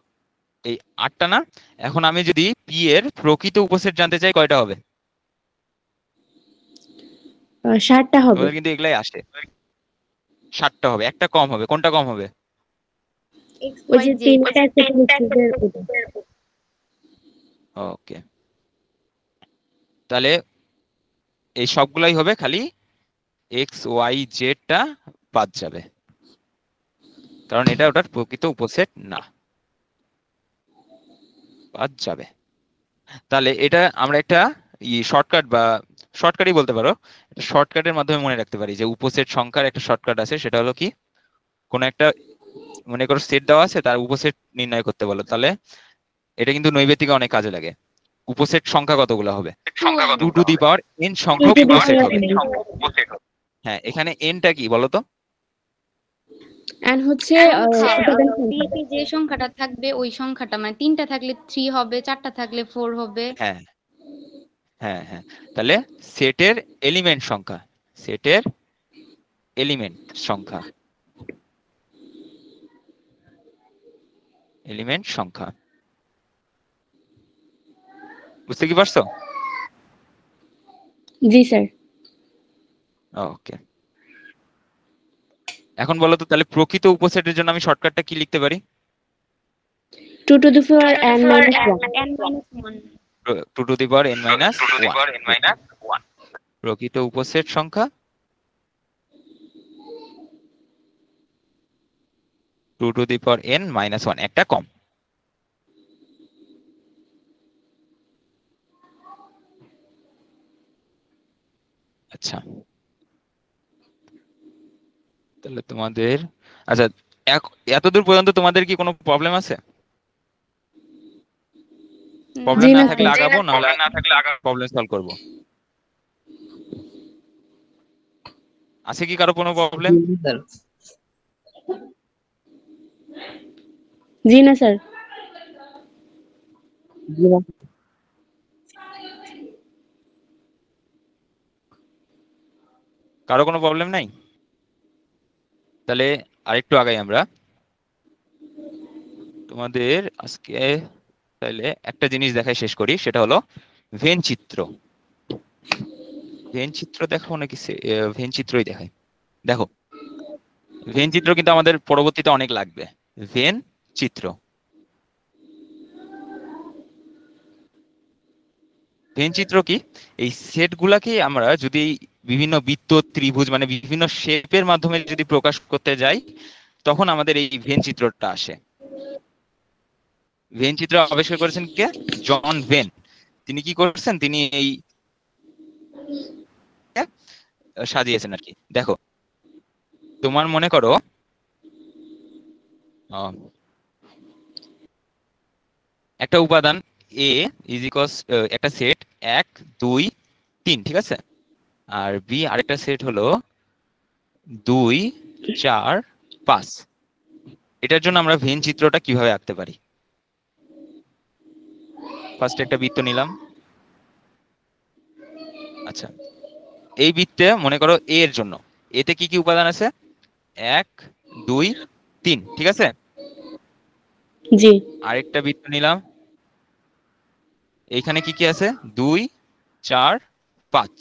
এই 8টা না, এখন আমি যদি পি এর প্রকৃত উপসেট জানতে চাই, কয়টা হবে? 7টা হবে। তোমাদের কিন্তু এগুলাই আসে। 7টা হবে, একটা কম হবে। কোনটা কম হবে? ওই যে 3টা সেটের ওটা। ওকে, তাহলে এই সবগুলাই হবে, খালি এক্স ওয়াই জেডটা বাদ যাবে, কারণ এটা ওটার প্রকৃত উপসেট না, বাদ যাবে। তাহলে এটা আমরা একটা শর্টকাট বা শর্টকাটই বলতে পারো, শর্টকাটের মাধ্যমে মনে রাখতে পারি যে উপসেট সংখ্যার একটা শর্টকাট আছে। সেটা হলো কি, কোন একটা মনে করো সেট দেওয়া আছে, তার উপসেট নির্ণয় করতে বলো, তাহলে এটা কিন্তু নৈবেতিকে অনেক কাজে লাগে। উপসেট সংখ্যা কতগুলো হবে? 2 টু দি পাওয়ার n সংখ্যক 2 to the উপসেট power হবে। n। হ্যাঁ, এখানে nটা কি বলো তো? and হচ্ছে উপাদান সংখ্যা। তে যে সংখ্যাটা থাকবে ওই সংখ্যাটা, মানে 3টা থাকলে 3 হবে, 4টা থাকলে 4 হবে। হ্যাঁ হ্যাঁ হ্যাঁ, তাহলে সেটের এলিমেন্ট সংখ্যা, সেটের এলিমেন্ট সংখ্যা, এলিমেন্ট সংখ্যা। বুঝতে কি পারছো? জি স্যার। ওকে, এখন বলো তো, তাহলে প্রকৃত উপসেটের জন্য আমি শর্টকাটটা কি লিখতে পারি? 2 to the power n minus 1। n minus 1। 2 to the power n minus 1। প্রকৃত উপসেট সংখ্যা 2 to the power n minus 1, একটা কম। আচ্ছা, তাহলে তোমাদের, আচ্ছা, এতদূর পর্যন্ত তোমাদের কি কোনো প্রবলেম আছে? প্রবলেম জি না না থাকলে স্যার। আগাবো, না প্রবলেম সলভ করব? আছে কি কারো কোনো প্রবলেম? স্যার। জি না স্যার। কারো কোনো প্রবলেম নাই? তাহলে আরেকটু আগাই আমরা। তোমাদের আজকে তাহলে একটা জিনিস দেখাই শেষ করি, সেটা হলো ভেন চিত্র। ভেন চিত্র দেখো নাকি? ভেন চিত্রই দেখাই। দেখো, ভেন চিত্র কিন্তু আমাদের পরবর্তীতে অনেক লাগবে। ভেন চিত্র, ভেন চিত্র কি? এই সেট গুলাকে আমরা যদি বিভিন্ন বৃত্ত, ত্রিভুজ, মানে বিভিন্ন শেপের মাধ্যমে যদি প্রকাশ করতে যাই, তখন আমাদের এই ভেন চিত্রটা আসে। ভেন চিত্র আবিষ্কার করেছেন কে? জন ভেন। তিনি কি করছেন? তিনি এই সাজিয়েছেন আর কি। দেখো, তোমার মনে করো একটা উপাদান এ ইজ ইকুয়ালস একটা সেট 1 2 3, ঠিক আছে? আর বি আরেকটা সেট হলো 2 4 5। এটার জন্য আমরা ভেন চিত্রটা কিভাবে আঁকতে পারি? ফার্স্ট একটা বৃত্ত নিলাম। আচ্ছা, এই বৃত্তে মনে করো এ এর জন্য, এতে কি কি উপাদান আছে? 1 2 3, ঠিক আছে? জি। আরেকটা বৃত্ত নিলাম, এইখানে কি কি আছে? 2 4 5।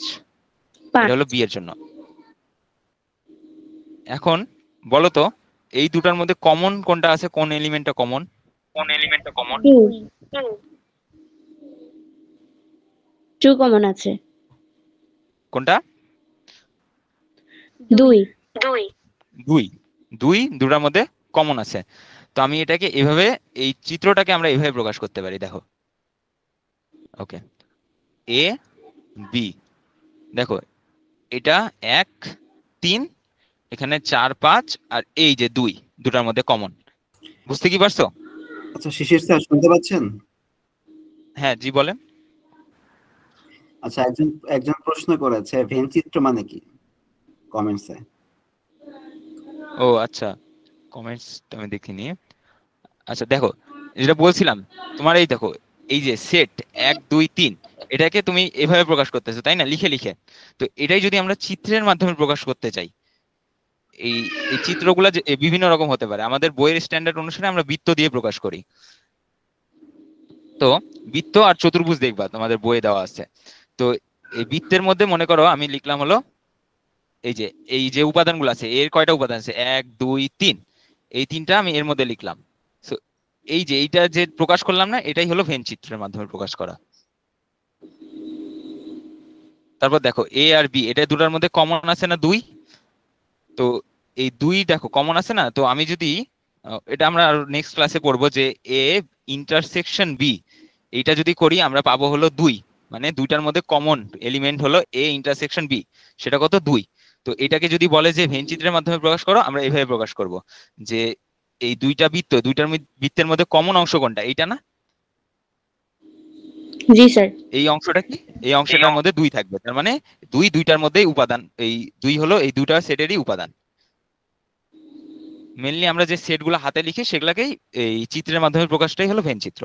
এটা 5। হলো বি এর জন্য। এখন বলো তো এই দুটার মধ্যে কমন কোনটা আছে, কোন এলিমেন্টটা কমন? 2 কমন আছে। কোনটা? 2 দুই। দুটার মধ্যে কমন আছে। তো আমি এটাকে এভাবে, এই চিত্রটাকে আমরা এভাবে প্রকাশ করতে পারি, দেখো। ওকে, এ বি, দেখো এটা 1 3, এখানে 4 5, আর এই যে 2, দুটার মধ্যে কমন। বুঝতে কি পারছো? আচ্ছা শিশির স্যার শুনতে পাচ্ছেন? হ্যাঁ জি বলেন। আচ্ছা, একজন একজন প্রশ্ন করেছে ভেন চিত্র মানে কি কমেন্টসে। ও আচ্ছা, কমেন্টস আমি দেখিনি। আচ্ছা দেখো, যেটা বলছিলাম তোমার, এই দেখো এই যে সেট 1 2 3, এটাকে তুমি এভাবে প্রকাশ করতেছো তাই না, লিখে লিখে। তো এটাই যদি আমরা চিত্রের মাধ্যমে প্রকাশ করতে চাই, এই এই চিত্রগুলো যে বিভিন্ন রকম হতে পারে। আমাদের বইয়ের স্ট্যান্ডার্ড অনুসারে আমরা বৃত্ত দিয়ে প্রকাশ করি। তো বৃত্ত আর চতুর্ভুজ দেখবা তোমাদের বইয়ে দেওয়া আছে। তো এই বৃত্তের মধ্যে মনে করো আমি লিখলাম হলো এই যে উপাদানগুলো আছে, এর কয়টা উপাদান আছে, 1 2 3, এই তিনটা আমি এর মধ্যে লিখলাম। So, এই যে এইটা যে প্রকাশ করলাম না, এটাই হলো ভেন চিত্রের মাধ্যমে প্রকাশ করা। তারপর দেখো এ আর বি, এটা দুটার মধ্যে কমন আছে না 2, তো এই 2 দেখো কমন আছে না। তো আমি যদি এটা আমরা নেক্সট ক্লাসে পড়বো যে এ ইন্টারসেকশন বি, এইটা যদি করি আমরা পাবো হলো 2, মানে দুইটার মধ্যে কমন এলিমেন্ট হলো এ ইন্টারসেকশন বি, সেটা কত 2। তো এটাকে যদি বলে যে ভেন চিত্রের মাধ্যমে প্রকাশ করো, আমরা এইভাবে প্রকাশ করব যে এই দুইটা বৃত্ত, বৃত্তের মধ্যে কমন অংশ কোনটা, এইটা না? জি স্যার। এই অংশটা কি, এই অংশটার মধ্যে 2 থাকবে, তার মানে দুইটার মধ্যেই উপাদান, এই 2 হলো এই দুইটা সেটেরই উপাদান। মেনলি আমরা যে সেটগুলো হাতে লিখি সেগুলাকেই এই চিত্রের মাধ্যমে প্রকাশটাই হলো ভেন চিত্র।